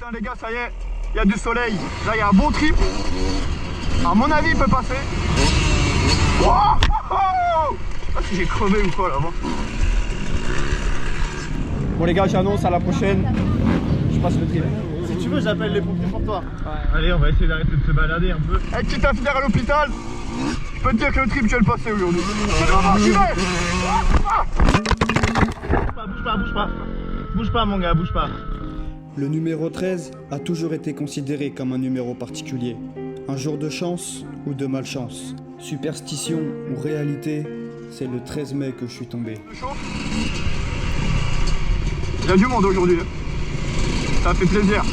Putain les gars, ça y est, il y a du soleil. Là il y a un bon trip. À mon avis il peut passer. Oh oh oh, je sais pas si j'ai crevé ou quoi là-bas. Bon les gars, j'annonce à la prochaine. Je passe le trip. Si tu veux, j'appelle les pompiers pour toi. Ouais. Allez, on va essayer d'arrêter de se balader un peu. Hey, quitte à finir à l'hôpital, je peux te dire que le trip je vais le passer aujourd'hui. C'est le moment, j'y vais. Bouge pas. Bouge pas mon gars, bouge pas. Le numéro 13 a toujours été considéré comme un numéro particulier. Un jour de chance ou de malchance. Superstition ou réalité, c'est le 13 mai que je suis tombé. Il y a du monde aujourd'hui. Ça fait plaisir.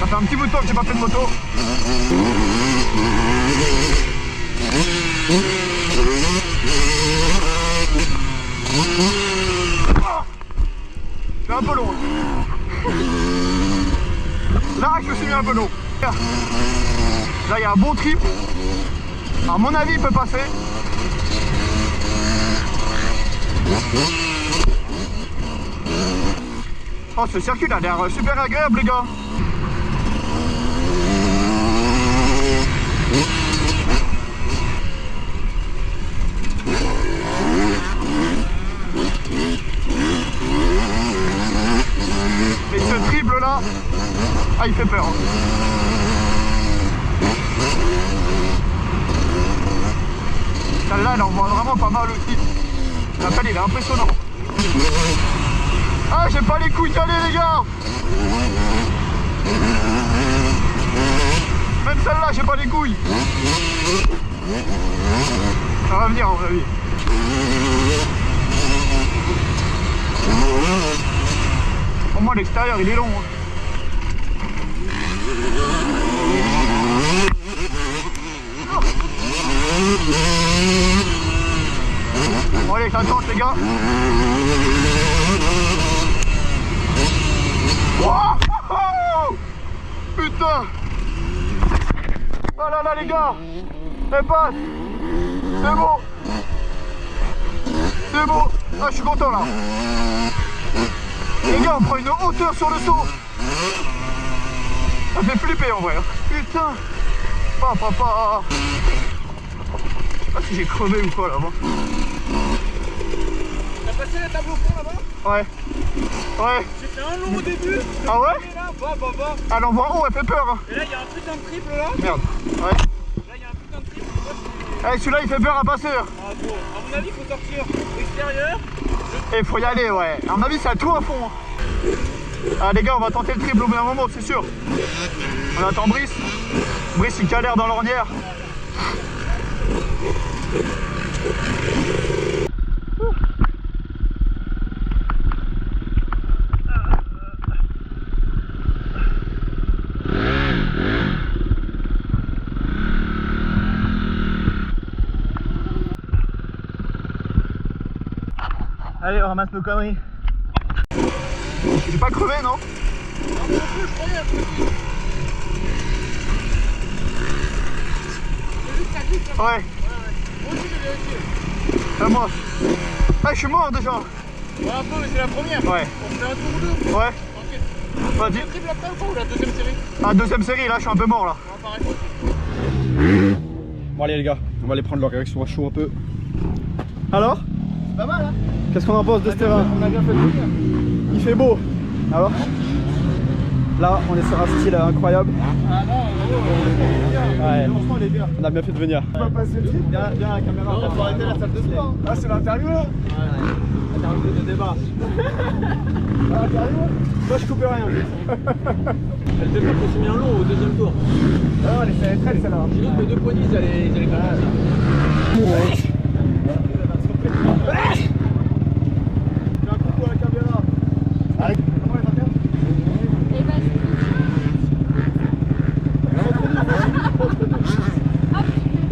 Ça fait un petit bout de temps que j'ai pas fait de moto. C'est un peu long. Là, je me suis mis un peu long. Là, il y a un bon trip. À mon avis, il peut passer. Oh, ce circuit a l'air super agréable, les gars. Et ce triple là, ah, il fait peur. Celle-là, elle envoie vraiment pas mal aussi. L'appel, il est impressionnant. Ah, j'ai pas les couilles calées, les gars. Même celle-là, j'ai pas les couilles. Ça va venir, en vrai, oui. Pour moi, l'extérieur, il est long. Hein. Bon, allez, ça tente, les gars. Oh, oh, oh, putain. Oh là là, les gars. Elle passe. C'est bon. C'est bon. Ah, je suis content, là. Les gars, on prend une hauteur sur le saut. Ça fait flipper, en vrai. Putain. Papa. Je sais pas si j'ai crevé ou quoi, là-bas. T'as passé les tableaux fond là-bas? Ouais. Ouais. J'ai fait un long au début. Ah ouais? Là, va. Ah, l'envoi haut, elle fait peur. Hein. Et là, il y a un putain de triple là. Merde. Ouais. Là, il y a un putain de triple. Eh, celui-là, il fait peur à passer. Ah bon, à mon avis, il faut sortir extérieur. Et faut y aller, ouais. À mon avis, c'est à tout à fond. Hein. Ah, les gars, on va tenter le triple au bout d'un moment, c'est sûr. On attend Brice. Brice, il galère dans l'ornière. Allez, on ramasse nos conneries. J'ai pas crevé, non? Ouais. Moi. Ah, je suis mort déjà. Ouais, un peu, mais c'est la première. Ouais. On fait un tour ou deux. Ouais. Tranquille. Vas-y. Le triple après ou pas, ou la deuxième série? Ah, deuxième série, là, je suis un peu mort là. Non, pareil. Bon, allez, les gars, on va aller prendre leur réaction à chaud un peu. Alors? C'est pas mal, hein? Qu'est-ce qu'on en pense de ce terrain? On a bien fait de venir. Il fait beau. Alors? Là, on est sur un style incroyable. Ah non, Ouais. franchement, il est bien. On a bien fait de venir. On va passer le trip. Viens la caméra. On va arrêter la salle de sport. Ah, c'est l'interview là? Ouais. Interview de débat. Ah, l'interview? Moi, je coupe rien. Elle fait pas qu'on s'est mis un long au deuxième tour. Ah non, elle est très celle-là. J'ai dit que les deux poignées, ils allaient faire ça. Fais un coucou à la caméra. Allez. Comment elle s'appelle?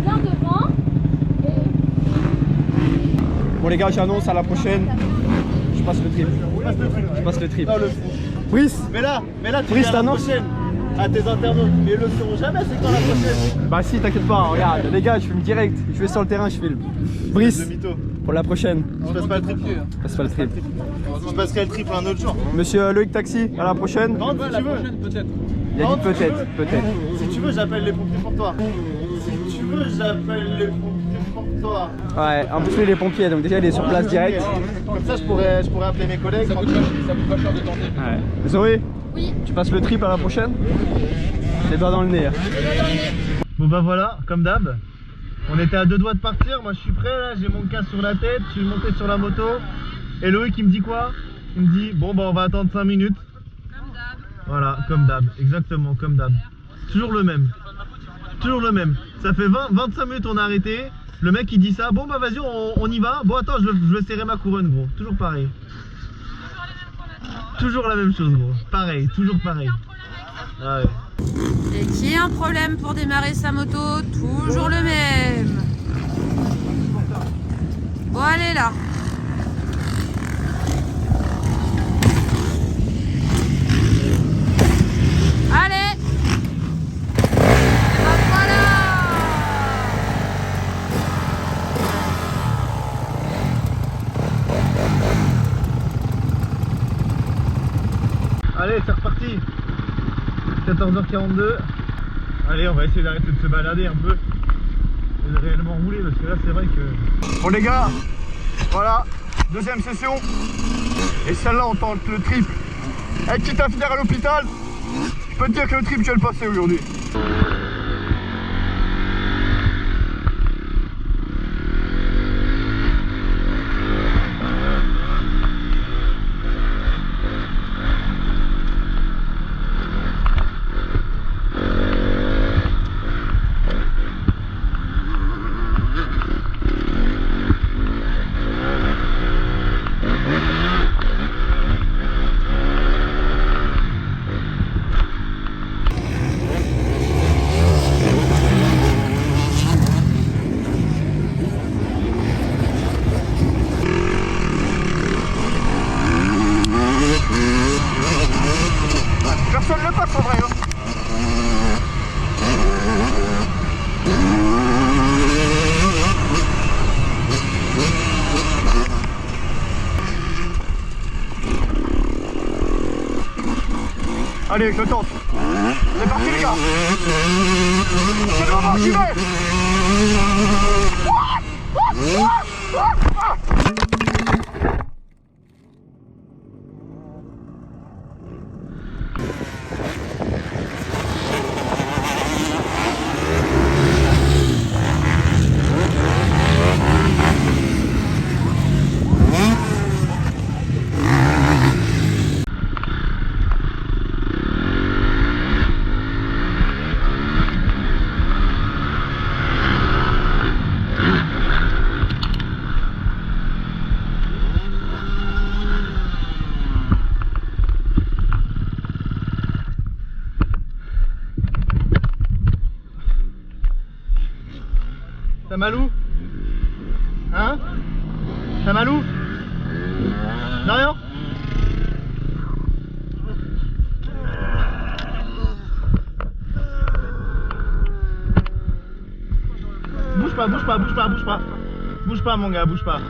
Bien devant. Bon les gars, j'annonce à la prochaine. Je passe le trip. Je passe le trip. Brice. Mais là, tu Brice, dis à la t'annonces prochaine à tes internautes, mais ils le sauront jamais, c'est quand la prochaine. Bah si, t'inquiète pas, regarde, les gars, je filme direct. Je vais sur le terrain, je filme. Brice, Le mytho. pour la prochaine. On passe pas le trip. Passe pas le trip. Je passerai le triple un autre jour. Monsieur Loïc Taxi, à la prochaine. Non, si tu veux. Peut-être. Il a dit peut-être. Si tu veux, j'appelle les pompiers pour toi. Si tu veux, j'appelle les pompiers pour toi. Ouais, en plus lui il est pompier, donc déjà il est sur place direct. Comme ça, je pourrais appeler mes collègues. Ça coûte pas cher de tenter. Ouais. Zoé, Oui. tu passes le trip à la prochaine? Les doigts dans le nez. Hein. Bon bah voilà, comme d'hab. On était à 2 doigts de partir, moi je suis prêt là, j'ai mon casque sur la tête, je suis monté sur la moto. Et Loïc il me dit quoi? Il me dit bon bah on va attendre 5 minutes. Comme d'hab. Voilà, comme d'hab, exactement comme d'hab. Toujours le même. Toujours le même. Ça fait 25 minutes on a arrêté. Le mec il dit ça, bon bah vas-y on y va. Bon attends, je vais serrer ma couronne gros. Toujours pareil. Toujours la même chose gros. Pareil, toujours pareil. Ah ouais. Et qui a un problème pour démarrer sa moto? Toujours le même. Bon, allez là. Allez. Et ben voilà. Allez, c'est reparti. 14h42. Allez, on va essayer d'arrêter de se balader un peu et de réellement rouler parce que là c'est vrai que... Bon les gars, voilà, deuxième session. Et celle-là on tente le triple. Et quitte à finir à l'hôpital, je peux te dire que le triple je vais le passer aujourd'hui. Personne ne le passe en vrai hein. Allez, je tente. C'est parti les gars. C'est le moment, j'y vais. T'as Malou? Hein? T'as Malou? Non rien? Bouge pas, bouge pas, bouge pas, bouge pas. Bouge pas mon gars, bouge pas.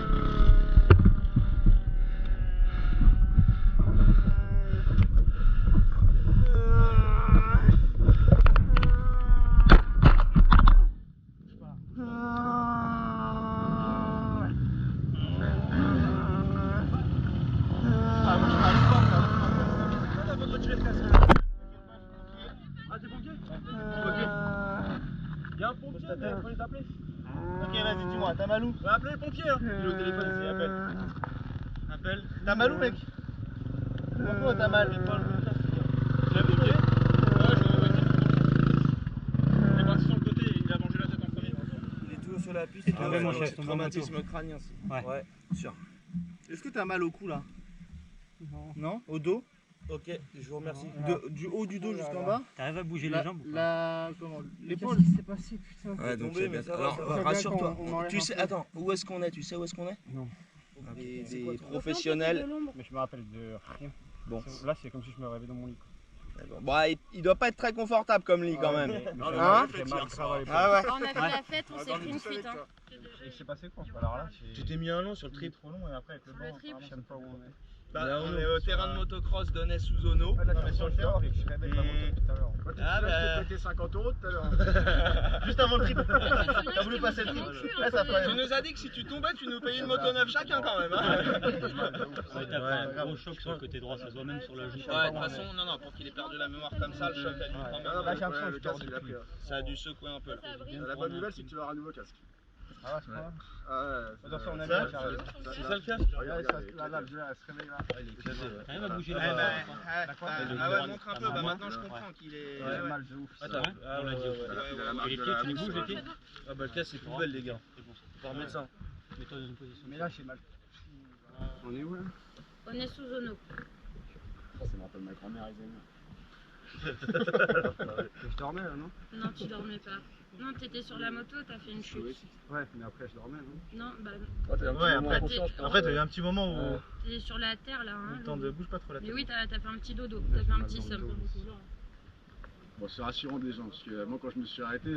Y'a un pompier, faut les appeler. Ok, vas-y, dis-moi, t'as Malou? On va appeler les pompiers, hein. Il est au téléphone ici, appelle. Appelle. T'as Malou, mec? Pourquoi t'as mal? Tu l'as vu, ok? Ouais, je l'ai vu. Il est parti sur le côté, il a mangé la tête en premier. Il est tout sur la piste. Mon chef, traumatisme crânien. Ouais, sûr. Est-ce que t'as mal au cou là? Non. Non? Au dos? Ok, je vous remercie. Du haut du dos jusqu'en bas? T'arrives à bouger les jambes ou pas? Comment? L'épaule? Qu'est-ce qui s'est passé, putain? Ouais, donc tombé, mais ça va, alors, ça va. rassure-toi. On enlève Tu un sais, peu. attends, où est-ce qu'on est? Tu sais où est-ce qu'on est? Non. Des professionnels. Mais je me rappelle de rien. Bon. Là, c'est comme si je me réveillais dans mon lit. D'accord. Bon, il doit pas être très confortable comme lit quand même. Hein? J'ai mal grave. Ah ouais. On a fait la fête, on s'est pris une fuite. Hein. Il s'est passé quoi? Alors là, Tu t'es mis un long sur le trip trop long et après avec le Sur le banc, trip. je sais pas où on est. Bah, on est au terrain de motocross d'Onnay-sous-Onneau. Ah, là, t'es sur le terrain et je serais avec la moto tout à l'heure. Toi, tu Ah, te bah. souviens, je t'ai prêté 50 € tout à l'heure. Juste avant le trip. T'as voulu passer le trip. Ah, ça Tu nous as dit que si tu tombais, tu nous payais une moto neuve chacun quand même. Hein. Ouais, t'as pris un gros choc sur le côté droit, ça se voit même sur la joue. Ouais, de toute façon, non, pour qu'il ait perdu la mémoire comme ça, le choc a dû quand Non, bah, j'ai même. l'impression que le casque, il a pris. Ça a dû secouer un peu. La bonne nouvelle, c'est que tu vas avoir un nouveau casque. Ah ouais, c'est pas mal. Ah ouais, Attention, on a ça, vu, Charles. c'est ça le casque. Regarde, là, elle se réveille là. Quand même à bouger Ah là-bas. ouais, montre un peu, bah maintenant je comprends qu'il est. Ouais, mal de ouf. Attends, on l'a dit. Et les pieds, tu les bouges les pieds? Ah bah le casque c'est poubelle les gars. Faut remettre ça. Mets-toi dans une position. Mais là, j'ai mal. On est où là? On est sous Ono. Ça me rappelle ma grand-mère, Je dormais là, non? Non, tu dormais pas. Non, t'étais sur la moto, t'as fait une chute. Ouais, mais après je dormais, non? Non, bah Ouais, après t'as eu un petit moment où. t'es sur la terre là. Hein, Attends, ne bouge pas trop la tête. mais oui, t'as fait un petit dodo, t'as fait un petit somme. Bon, c'est rassurant des gens, parce que moi quand je me suis arrêté,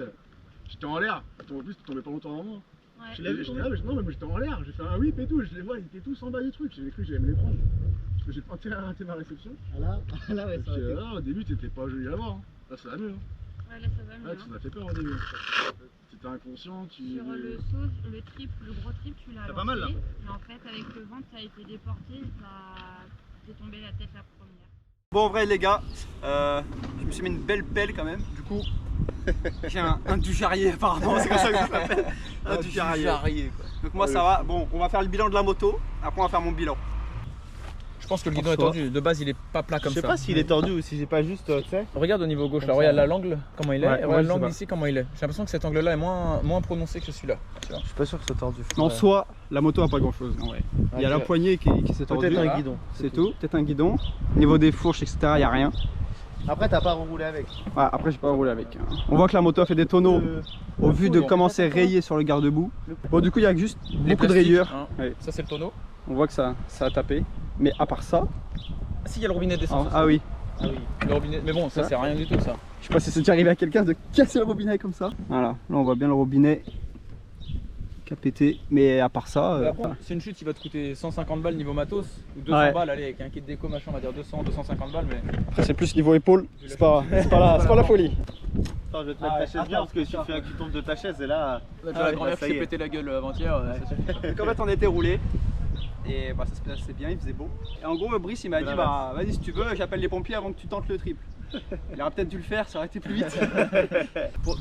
j'étais en l'air. En plus, tu tombais pas longtemps avant moi. Ouais. Je l'ai vu, j'étais là, mais non, mais j'étais en l'air. J'ai fait un whip et tout, je les vois, ils étaient tous en bas du truc. J'ai cru que j'allais me les prendre. Parce que j'ai pas intérêt à rater ma réception. Là, ouais, Parce que là, au début, t'étais pas joli à voir. Hein. Là, ça va mieux. Hein. Ouais, là ça va mieux. Là, tu m'as fait peur au début. T'étais inconscient, tu. Sur le saut, le trip, le gros trip, tu l'as C'est pas mal, là. lancé, mais en fait, avec le vent, ça a été déporté, t'es tombé la tête la première. Bon, en vrai, les gars, je me suis mis une belle pelle quand même. Du coup, j'ai un du jarrier apparemment, c'est comme ça que ça s'appelle. Un du jarrier. Donc, moi, ça va. Bon, on va faire le bilan de la moto. Après, on va faire mon bilan. Je pense que le guidon est tordu. De base, il est pas plat comme Je ça. sais pas s'il est tordu ou si j'ai pas juste, tu sais. Regarde au niveau gauche là, regarde là l'angle comment il est, Ouais, et ouais, regarde je l'angle sais ici comment il est. J'ai l'impression que cet angle là est moins prononcé que celui-là. Je suis pas sûr que c'est tordu. En soi, la moto a pas grand chose. Ouais. Il y a la poignée qui s'est tordue. Peut-être un Voilà. guidon. C'est tout. Peut-être un guidon. Niveau des fourches, etc., il n'y a rien. Après, t'as pas roulé avec. Ouais, après, j'ai pas roulé avec. On voit que la moto a fait des tonneaux au vu de comment c'est rayé sur le garde-boue. Bon, du coup, il y a juste Les beaucoup de plastiques, rayures. hein. Ouais. Ça c'est le tonneau. On voit que ça a tapé. Mais à part ça. Ah si, il y a le robinet d'essence. Ah oui. Ah oui. Le robinet, mais bon, ça c'est rien du tout ça. Je sais pas si c'est déjà arrivé à quelqu'un de casser le robinet comme ça. Voilà, là on voit bien le robinet qui a pété. Mais à part ça. Après, c'est une chute qui va te coûter 150 balles niveau matos, ou 200 Ouais. balles, allez, avec un kit déco machin, on va dire 200, 250 balles, mais. Après, c'est plus niveau épaule. C'est pas la folie. Attends, je vais te mettre ta chaise bien parce que si tu fais que tu tombes de ta chaise et là. Déjà la grand-mère ça qui y s'est est. pété la gueule avant-hier, ça suffit. Donc en fait, on était roulé. Et bah, ça se passait bien, il faisait beau. Et en gros, Brice il m'a dit bah vas-y si tu veux, j'appelle les pompiers avant que tu tentes le triple. Il aurait peut-être dû le faire, ça aurait été plus vite.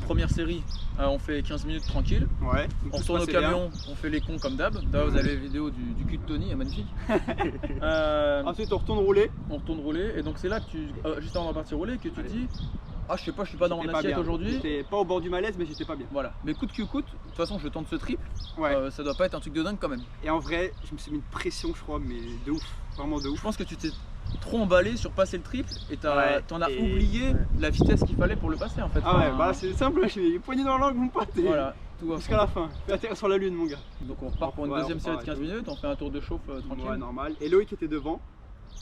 Première série, on fait 15 minutes tranquille. Ouais. On retourne au camion, on fait les cons comme d'hab. D'ailleurs, vous avez la vidéo du cul de Tony, magnifique. Ensuite, on retourne rouler. On retourne rouler, et donc c'est là que tu, juste avant de partir rouler, que tu te dis ah, je sais pas, je suis pas dans mon J'étais pas assiette bien. aujourd'hui. J'étais pas au bord du malaise, mais j'étais pas bien. Voilà, mais coûte que coûte, de toute façon, je tente ce triple. Ouais. Ça doit pas être un truc de dingue quand même. Et en vrai, je me suis mis une pression, je crois, mais de ouf. Vraiment de Je ouf. pense que tu t'es trop emballé sur passer le triple et Ouais, t'en as et- oublié la vitesse qu'il fallait pour le passer en fait. Ah ouais, Enfin, bah c'est simple, j'ai mis les poignets dans l'angle, mon pote. Et voilà, tout va jusqu'à la fin. Fais atterrir sur la lune, mon gars. Donc on repart pour une Ouais, deuxième on série de repart, 15 minutes, on fait un tour de chauffe tranquille. Ouais, normal. Et Loïc était devant.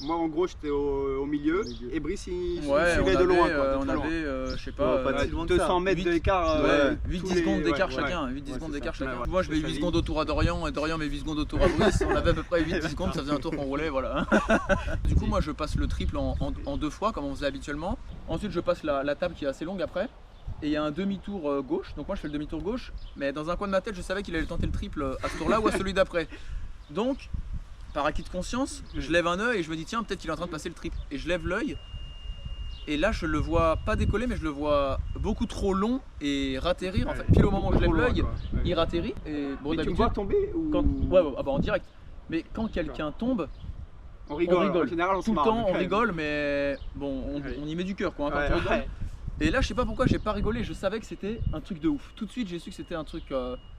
Moi, en gros, j'étais au milieu. Et Brice, il Ouais, suivait de loin, quoi. de on très loin. avait, je sais Ouais, pas, pas de si loin que ça. 200 mètres 8 d'écart. ouais, tous 8-10 les- secondes d'écart ouais, chacun, ouais. 8-10 Ouais, secondes c'est d'écart ça. chacun. Ouais, Moi je mets c'est 8 ça, secondes au tour à Dorian et Dorian met 8 secondes au tour à Brice, on avait à peu près 8-10 secondes, ça faisait un tour qu'on roulait, voilà. Du coup moi je passe le triple en deux fois comme on faisait habituellement. Ensuite je passe la table qui est assez longue après. Et il y a un demi-tour gauche, donc moi je fais le demi-tour gauche, mais dans un coin de ma tête je savais qu'il allait tenter le triple à ce tour-là ou à celui d'après. Donc, par acquis de conscience, je lève un œil et je me dis tiens peut-être qu'il est en train de passer le triple. Et je lève l'œil, et là je le vois pas décoller mais je le vois beaucoup trop long et ratterrir en fait. Pile au moment où je lève l'œil, il ratterrit. Et bon Mais tu me d'habitude, vois tomber ou... ouais, ah bah en direct. Mais quand quelqu'un tombe, On rigole. on rigole. En général, on se tout le marre, temps on quand même. rigole, mais bon on y met du cœur quoi. Hein, quand Ouais, on rigole. ouais. Et là, je sais pas pourquoi, j'ai pas rigolé, je savais que c'était un truc de ouf. Tout de suite, j'ai su que c'était un truc.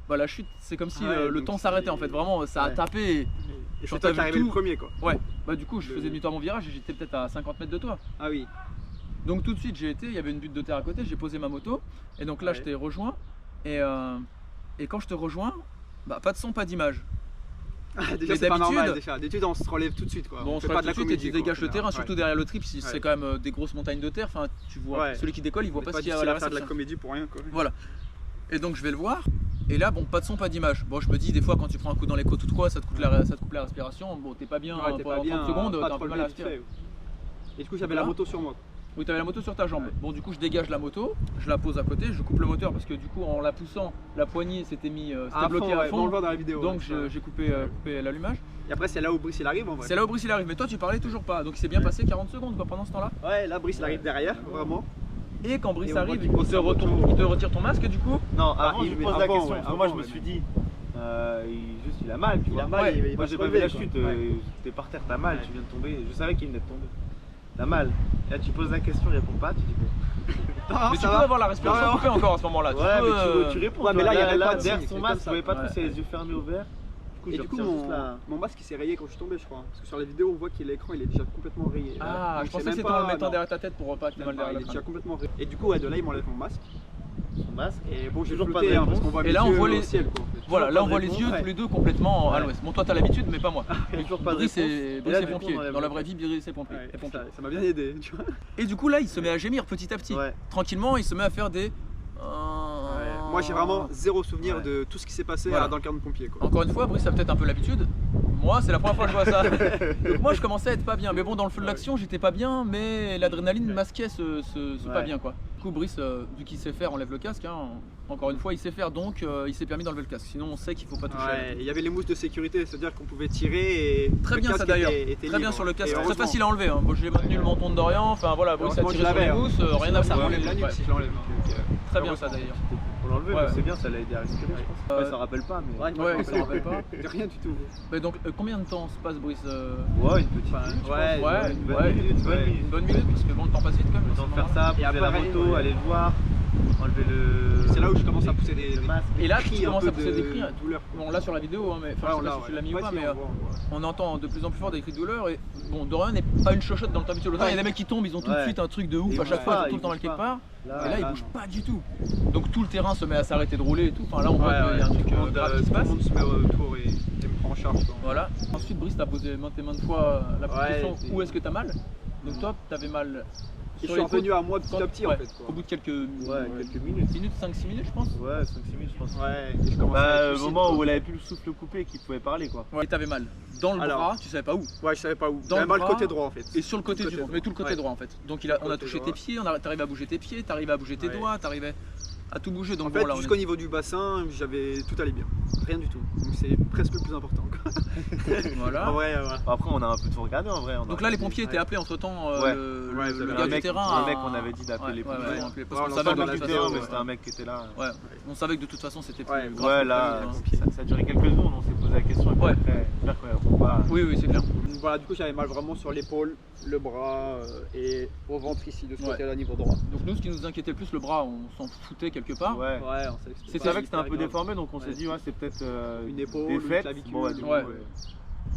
Bah, la chute, c'est comme si Ouais, le donc temps s'arrêtait en fait, vraiment, ça a Ouais. tapé. Et Je c'est toi qui t'avais arrivé tout. le premier, quoi. Ouais, bah, du coup, je faisais demi-tour à mon virage et j'étais peut-être à 50 mètres de toi. Ah oui. Donc, tout de suite, j'ai été, il y avait une butte de terre à côté, j'ai posé ma moto. Et donc là, Ouais. je t'ai rejoint. Et quand je te rejoins, bah, pas de son, pas d'image. Ah, déjà, Mais c'est pas d'habitude- normal. Déjà. D'habitude, on se relève tout de suite, quoi. Bon, on fait se pas relève de la tout de suite et comédie, tu dégages quoi, le terrain, ouais. surtout derrière le trip, si Ouais. c'est quand même des grosses montagnes de terre. Enfin, tu vois, Ouais. celui qui décolle, il voit On pas est ce qu'il y a difficile à la à faire de la réception. comédie pour rien, quoi. Voilà. Et donc je vais le voir. Et là, bon, pas de son, pas d'image. Bon, je me dis, des fois, quand tu prends un coup dans les côtes ou de quoi, ça te coupe la respiration. Bon, t'es pas bien t'es pendant 30 secondes, t'as un peu mal à respirer. Et du coup, j'avais la moto sur moi. Oui, t'avais la moto sur ta jambe. Bon, du coup, je dégage la moto, je la pose à côté, je coupe le moteur parce que du coup, en la poussant, la poignée s'était bloquée à fond. On le voit dans la vidéo. Donc, j'ai coupé l'allumage. Et après, c'est là où Brice il arrive en vrai. C'est là où Brice il arrive. Mais toi, tu parlais toujours pas. Donc, il s'est bien passé 40 secondes quoi, pendant ce temps-là. Ouais, là, Brice il arrive derrière, vraiment. Et quand Brice Et on arrive, voit qu'il pose sa moto. il te retire ton masque du coup. Non, avant, il je lui pose met la avant, question. ouais, parce que avant, moi, je me ouais. suis dit, il a mal, tu vois. Il a mal, Ouais. il va Moi, se j'ai pas vu relever, la quoi. chute, Ouais. t'es par terre, t'as mal, tu viens de tomber. Je savais qu'il venait de tomber. T'as mal. Et là, tu poses la question, il répond pas, tu dis bon. Mais tu peux avoir la respiration coupée encore à ce moment-là. Ouais, mais tu réponds. Ouais, mais là, il y avait pas de derrière signe, son c'est masque, comme je ça. voyais pas trop Ouais. si les yeux fermés ouverts. Et du coup, mon masque il s'est rayé quand je suis tombé, je crois. Parce que sur la vidéo, on voit que l'écran il est déjà complètement rayé. Ah, Donc, je pensais que même c'était pas- en le mettant non, derrière ta tête pour pas que t'aies mal derrière il la est déjà crâne. complètement rayé. Et du coup, ouais, de là, il m'enlève mon masque. Son masque. Et bon, j'ai Toujours flotté, pas de parce réponse. qu'on voit Et mes là, on yeux voit au les- ciel, quoi, en fait. Voilà, là on pas voit de les réponse. yeux tous les deux complètement à Ouais. l'ouest. Bon, toi t'as l'habitude, mais pas moi. Il y a toujours pas de Brice réponse. est Et là, du coup, pompier. on enlève Dans la le- vraie vie, Brice est pompier. Ouais, est pompier. ça m'a bien aidé, tu vois. Et du coup, là, il se met à gémir petit à petit. Ouais. Tranquillement, il se met à faire des. Moi, j'ai vraiment zéro souvenir Ouais. de tout ce qui s'est passé Voilà. dans le cadre de pompier, quoi. Encore une fois, Brice a peut-être un peu l'habitude. Moi, c'est la première fois que je vois ça. Donc, moi, je commençais à être pas bien. Mais bon, dans le feu de l'action, j'étais pas bien, mais l'adrénaline masquait ce pas Ouais. bien, quoi. Du coup, Brice, vu qu'il sait faire, enlève le casque. Hein. Encore une fois, il sait faire, donc il s'est permis d'enlever le casque. Sinon, on sait qu'il faut pas toucher. à la Ouais, il y avait les mousses de sécurité, c'est-à-dire qu'on pouvait tirer et. Très le bien casque ça d'ailleurs, était très bien libre. sur le casque, Et très heureusement. facile à enlever. Hein. Moi j'ai maintenu le menton de Dorian, enfin voilà, Brice a Heureusement que tiré je sur les l'avais, mousses, rien à Ça voir. m'enlève la nuque si je l'enlève. Très bien ça d'ailleurs. Pour l'enlever, Ouais. mais c'est bien, ça l'a aidé à respirer, je pense. Ouais, ça rappelle pas, mais. Ouais, il s'en rappelle pas. Rien du tout. Mais donc combien de temps se passe Brice Ouais, une petite minute, je Ouais, pense. ouais, une bonne ouais, minute, une bonne minute, parce que bon, le temps passe vite quand même. Le temps de faire ça, Et poser après, la pareil, moto, ouais. aller le voir, enlever le. C'est là où je commence à pousser des masques. Et là, cris tu un commences peu à pousser de des cris. douleur. Bon, là sur la vidéo, hein, mais enfin, je sais pas si tu l'as mis ou pas, mais on entend de plus en plus fort des cris de douleur. Et bon, Dorian n'est pas une chochotte dans le temps habituel. Autant il y a des mecs qui tombent, ils ont tout de Ouais. suite un truc de ouf Ils à chaque bougent fois, pas, tout le ils temps mal bougent quelque pas. part. Et là, il là, bouge non. pas du tout. Donc tout le terrain se met à s'arrêter de rouler et tout. Enfin là, on voit qu'il y a un truc grave qui se Tout le passe. monde se met autour et me prend en charge. quoi. Voilà. Ensuite, Brice t'a posé maintes et maintes fois la Ouais, question c'est- où est-ce que t'as mal. Donc toi, t'avais mal. Et je sur suis les revenu côtes, à moi petit à petit en ouais, fait. quoi. Au bout de quelques Quelques minutes. 5-6 minutes, je pense. Ouais, 5-6 minutes, je pense. Ouais, et je commençais à Bah, être au lucide, moment quoi. où elle avait plus le souffle coupé, qu'il pouvait parler, quoi. Et t'avais mal dans le Alors. bras, tu savais pas où. Ouais, je savais pas où. Dans J'avais le mal le bras, côté droit en fait. Et sur le côté Tout du le ventre, côté mais tout le côté droit. droit en fait. Donc on a Côté touché droit. tes pieds, t'arrivais à bouger tes pieds, t'arrivais à bouger tes Ouais. doigts, t'arrivais à tout bouger. Donc En bon, fait, là, on jusqu'au est- niveau du bassin, j'avais tout allait bien. Rien du tout. Donc c'est presque le plus important. quoi. Voilà. En vrai, ouais. Après, on a un peu tout regardé en vrai. on a Donc là, les regardé. pompiers étaient appelés entre temps. Ouais. Ouais, Le le gars du mec, terrain. le mec, on avait dit d'appeler les pompiers. on appelait parce Ouais, qu'on on savait entend que dans de la toute vidéo, façon. mais c'était un mec qui était là. Ouais, on savait que de toute façon c'était plus Ouais, grave Ouais, que là, prévu, hein. ça a duré quelques secondes, on s'est posé la question. Et puis Ouais. après, j'espère qu'on répond pas. Oui, oui, c'est clair. Donc voilà, du coup, j'avais mal vraiment sur l'épaule, le bras et au ventre ici, de ce Ouais. côté-là, niveau droit. Donc nous, ce qui nous inquiétait le plus, le bras, on s'en foutait quelque part. Ouais. Ouais, on savait que C'est C'est pas vrai que c'était un peu hyper grave. déformé, donc on s'est Ouais. dit, ouais, c'est peut-être Une épaule, des une fêtes. clavicule. Bon, ouais, du coup, Ouais.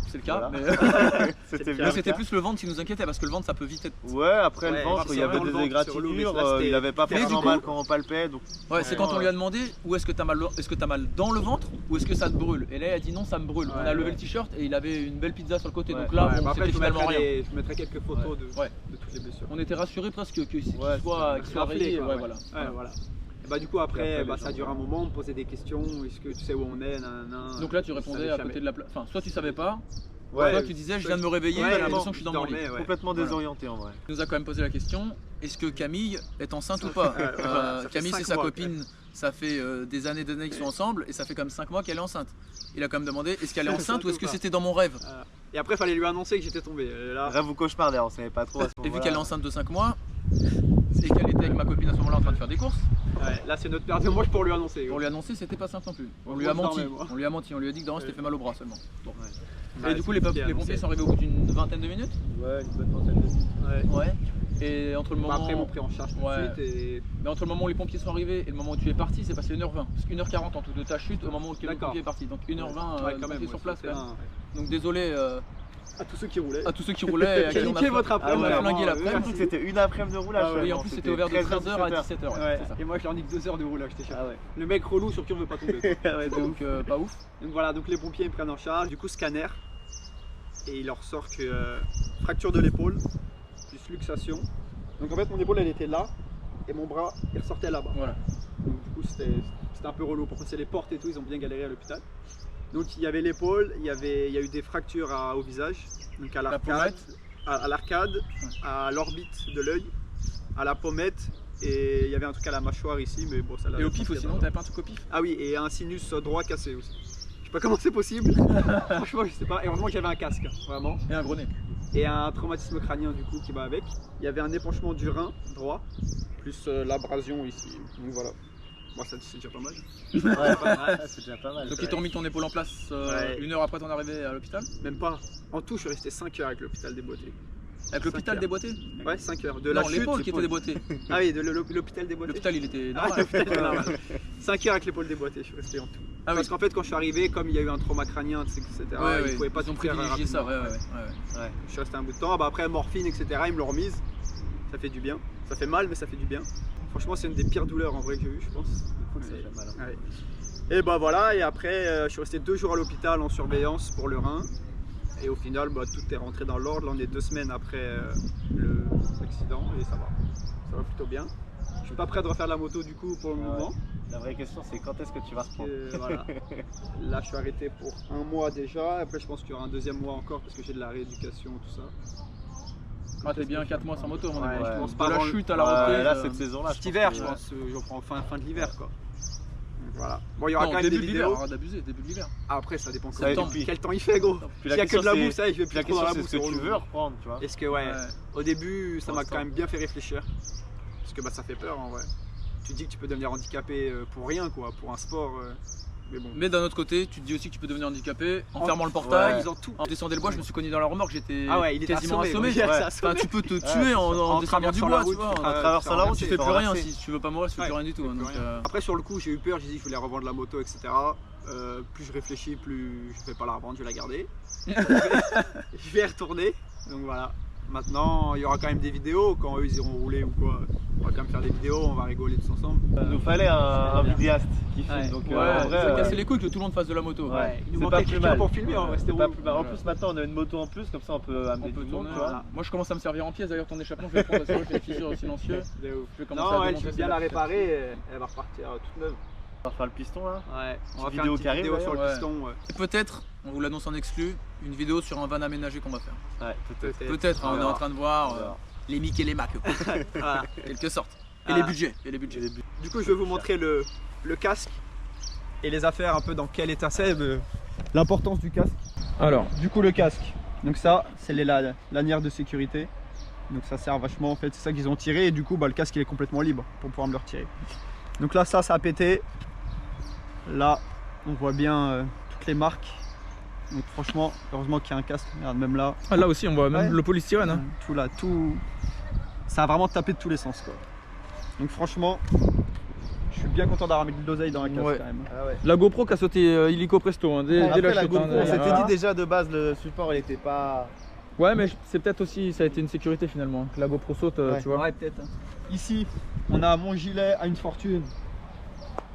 C'est le cas, Voilà. mais c'était mais c'était plus le ventre qui nous inquiétait parce que le ventre ça peut vite être. Ouais, après Ouais, le ventre, c'est il y avait vraiment le des ventre, c'est relou, mais égratignures, là, c'était il avait pas hyper forcément grave. mal quand on palpait, donc Ouais, c'est quand on lui a demandé où est-ce que t'as mal, est-ce que t'as mal dans le ventre ou est-ce que ça te brûle. Et là il a dit non, ça me brûle. On a Ouais, levé ouais. le t-shirt et il avait une belle pizza sur le côté. Ouais. Donc là, Ouais, bon, bah après, c'était je finalement rien. je mettrai quelques photos Ouais. de toutes les blessures. On était rassurés presque qu'il Ouais, soit rayé. quoi, Ouais, ouais. voilà. Ouais, voilà. Et bah, du coup, Et après, après, bah, les ça a gens, duré un moment, on me posait des questions. Est-ce que tu sais où on est nanana. Donc là, tu Je répondais savais à jamais. côté de la place. Enfin, soit tu savais pas, ouais, soit tu disais je viens de me réveiller, Ouais, j'ai l'impression que je suis dans mon lit. dormais, ouais. complètement Voilà. désorienté en vrai. Il nous a quand même posé la question est-ce que Camille est enceinte ou pas Ouais, ça fait Camille, 5 c'est sa mois, copine, ça fait des années qu'ils sont ensemble et ça fait comme 5 mois qu'elle est enceinte. Il a quand même demandé est-ce qu'elle est enceinte ou est-ce que c'était dans mon rêve Et après, il fallait lui annoncer que j'étais tombé. Et là, Rêve ou cauchemar d'ailleurs, on savait pas trop à ce Et vu moment-là. qu'elle est enceinte de 5 mois, et qu'elle était avec ma copine à ce moment-là en train de faire des courses, ouais, là, c'est notre paire de manches pour lui annoncer. pour lui annoncer c'était pas simple non plus. On Moi, lui a je menti, dormais, moi. on lui a menti, on lui a dit que dans c'était fait mal au bras seulement. Bon. Ouais, Et du coup les c'est ce qui est pompiers annoncé. sont arrivés au bout d'une vingtaine de minutes. Ouais, une bonne vingtaine de minutes. Ouais. Ouais. Et entre le Bah, moment. après, ils m'ont pris en charge tout de Ouais. suite. Et... Mais entre le moment où les pompiers sont arrivés et le moment où tu es parti, c'est passé 1h20. Parce que 1h40 en tout de ta chute au moment où le D'accord. pompier est parti. Donc 1h20 Ouais, quand même, pompiers sur ouais, place. c'était Quand même. un- Donc désolé À tous ceux qui roulaient. à tous ceux qui roulaient. et à qui J'ai on a niqué fl- votre après. on a ouais, flingué vraiment, l'après-midi. Surtout que c'était une après-midi de roulage. Ah ouais, Oui, en non, plus c'était ouvert de 13h à 17h. Ouais. C'est ça. Et moi, je leur nique 2 heures de roulage, j'étais Ah ouais. Le mec relou sur qui on veut pas tomber. quoi. Ouais, Donc pas ouf. Donc voilà, donc les pompiers ils me prennent en charge, du coup scanner, et il leur sort que fracture de l'épaule, plus luxation. Donc en fait mon épaule elle était là, et mon bras il ressortait là-bas. Voilà. Donc du coup coup c'était un peu relou. Pour passer les portes et tout, ils ont bien galéré à l'hôpital. Donc il y avait l'épaule, il y a eu des fractures au visage, donc à l'arcade, à l'orbite de l'œil, à la pommette, et il y avait un truc à la mâchoire ici, mais bon ça l'a. Et au pif aussi, non? T'avais pas un truc au pif? Ah oui, et un sinus droit cassé aussi. Je sais pas comment c'est possible, franchement je sais pas, et heureusement que j'avais un casque, vraiment. Et un gros nez. Et un traumatisme crânien du coup qui va avec. Il y avait un épanchement du rein droit, plus l'abrasion ici, donc voilà. Bon, ça c'est déjà pas mal. C'est déjà pas mal. Donc ils t'ont remis ton épaule en place une heure après ton arrivée à l'hôpital? Même pas. En tout, je suis resté 5 heures avec l'hôpital déboîté. Avec l'hôpital déboîté? Ouais, 5 heures. Non, l'épaule qui était déboîtée. Ah oui, de l'hôpital déboîté. L'hôpital il était Ah, normal. l'hôpital était normal. 5 heures avec l'épaule déboîtée, je suis resté en tout. Ah, parce qu'en fait, quand je suis arrivé, comme il y a eu un trauma crânien, etc., ils pouvaient pas ils ont tout faire privilégié ça, rapidement. ouais. Je suis resté un bout de temps. Bah, après, morphine, etc., ils me l'ont remise. Ça fait du bien. Ça fait mal, mais ça fait du bien. Franchement, c'est une des pires douleurs en vrai que j'ai eu, je pense. Ça fait mal, hein. Ouais. Et bah voilà, et après, je suis resté 2 jours à l'hôpital en surveillance pour le rein. Et au final, bah, tout est rentré dans l'ordre. Là, on est 2 semaines après l'accident et ça va. Ça va plutôt bien. Je suis pas prêt de refaire la moto du coup pour le moment. La vraie question, c'est quand est-ce que tu vas reprendre? Voilà. Là, je suis arrêté pour 1 mois déjà. Après, je pense qu'il y aura un 2e mois encore parce que j'ai de la rééducation, tout ça. Ah, t'es bien 4 mois sans moto, à mon avis. Ouais, je pense De pas la avant chute à la reprise. Là, cette saison-là, Cet hiver, je pense, je reprends fin de l'hiver quoi. Donc, voilà. Bon, il y aura quand même début des de l'hiver, vidéos. arrête d'abuser, début de l'hiver. Ah, après, ça dépend Ça combien de dépend. quel temps il fait, gros. Puis S'il y a que de la boue, ça, je vais plus la trop dans question, la c'est boue. ce que tu relou. veux reprendre, tu vois. Est-ce que, ouais, au début, ça m'a quand même bien fait réfléchir. Parce que bah, ça fait peur en vrai. Tu te dis que tu peux devenir handicapé pour rien, quoi, pour un sport. Mais bon. Mais d'un autre côté, tu te dis aussi que tu peux devenir handicapé en fermant le portail. Ils ont tout. En descendant le bois, je me suis cogné dans la remorque, j'étais il était quasiment assommé. ouais, Enfin, assommé. tu peux te tuer en descendant du traversant bois, la tu route, vois. En traversant la route, Tu tu fais peux plus rien renverser. si tu veux pas mourir, tu fais plus rien du tout. tu fais Donc, plus rien. Après, sur le coup, j'ai eu peur, j'ai dit que je voulais revendre la moto, etc. Plus je réfléchis, plus je vais pas la revendre, je vais la garder. Je vais y retourner. Donc voilà. Maintenant, il y aura quand même des vidéos quand eux ils iront rouler ou quoi. On va quand même faire des vidéos, on va rigoler tous ensemble. Il nous fallait un vidéaste qui filme. Donc, ouais, en vrai, ça cassait les couilles que tout le monde fasse de la moto. Ouais, Il nous c'est manquait pas plus quelqu'un mal. pour filmer, en vrai, c'était C'est pas relou. plus mal. En plus, maintenant, on a une moto en plus, comme ça, on peut On amener peut du monde, tourner. tu vois. Moi, je commence à me servir en pièce d'ailleurs, ton échappement, je vais prendre ça, je vais fissure silencieux. De ouf. Je vais commencer Non, à ouais, démonter tu veux ça. bien la réparer, elle va repartir toute neuve. On va faire le piston là. Ouais, on va Petite faire vidéo une qui petite arrive, vidéo sur le d'ailleurs, piston. Ouais. Et peut-être, on vous l'annonce en exclu, une vidéo sur un van aménagé qu'on va faire. Ouais, peut-être. Peut-être, hein, on est en train de voir On verra. les Mick et les Mac, Voilà. en quelque sorte. Et Ah. les budgets. Et les budgets. Du coup, je vais vous montrer le casque et les affaires un peu dans quel état c'est, l'importance du casque. Alors, du coup, le casque. Donc ça, c'est les lanières de sécurité. Donc ça sert vachement en fait, c'est ça qu'ils ont tiré et du coup, bah, le casque il est complètement libre pour pouvoir me le retirer. Donc là, ça a pété. Là, on voit bien toutes les marques. Donc franchement, heureusement qu'il y a un casque. Regarde, même là. Ah, là aussi, on voit même Ouais. le polystyrène. Hein. Tout là, tout. Ça a vraiment tapé de tous les sens quoi. Donc franchement, je suis bien content d'avoir mis de l'oseille dans la casque Ouais. quand même. Ah ouais. La GoPro qui a sauté illico presto, hein, dès Après, la la chute. GoPro, on hein, s'était hein. dit déjà de base, le support il était pas. Ouais, mais c'est peut-être aussi, ça a été une sécurité finalement, que la GoPro saute, Ouais. tu vois. Ouais, peut-être. Ici, on a mon gilet à une fortune.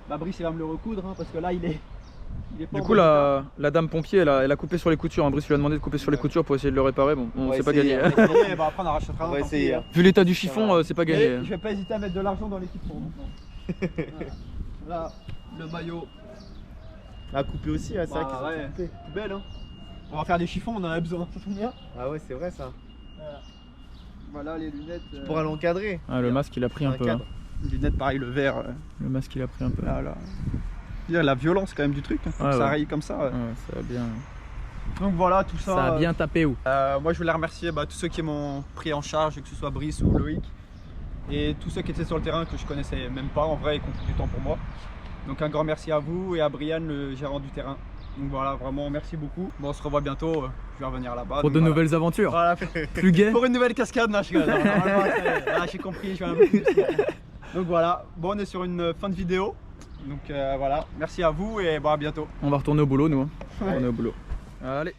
Bah, Brice, il va me le recoudre hein, parce que là, il est pas Du en coup, bon état. la dame pompier, elle a coupé sur les coutures. Hein. Brice lui a demandé de couper sur les coutures pour essayer de le réparer. Bon, on va s'est pas essayer, gagné. on va Ouais, bah, après, on arrachera On va tant pis, essayer. hein. Vu l'état du chiffon, c'est pas Et gagné. je vais pas hésiter à mettre de l'argent dans l'équipe pour maintenant. Voilà. Là, le maillot. À couper aussi, ouais, c'est Bah, vrai qu'ils ont ouais. coupé. Belle, hein. On va faire des chiffons, on en a besoin. Ça tombe bien. Ah ouais, c'est vrai ça. Voilà les lunettes. Pour l'encadrer. Ah, le masque, il a pris un Un peu. cadre. Hein. Lunettes, pareil, le vert. Le masque, il a pris un peu. Là, là. Je veux dire, la violence quand même du truc. Hein, Ouais, ça ouais. raye comme ça. Ouais, ça a bien. Donc voilà, tout ça. Ça a bien tapé où? Moi je voulais remercier tous ceux qui m'ont pris en charge, que ce soit Brice ou Loïc, et tous ceux qui étaient sur le terrain que je connaissais même pas en vrai et qui ont pris du temps pour moi. Donc un grand merci à vous et à Brian, le gérant du terrain. Donc voilà, vraiment merci beaucoup. Bon, on se revoit bientôt, je vais revenir là-bas. Pour donc de voilà. nouvelles aventures. Voilà, Plus gai. pour une nouvelle cascade, non, je rigole. Non, normalement, ça y est. Là, j'ai compris, je vais un peu plus. Donc voilà, bon, on est sur une fin de vidéo. Donc voilà, merci à vous et bon, à bientôt. On va retourner au boulot, nous. Hein. On est au boulot. Allez.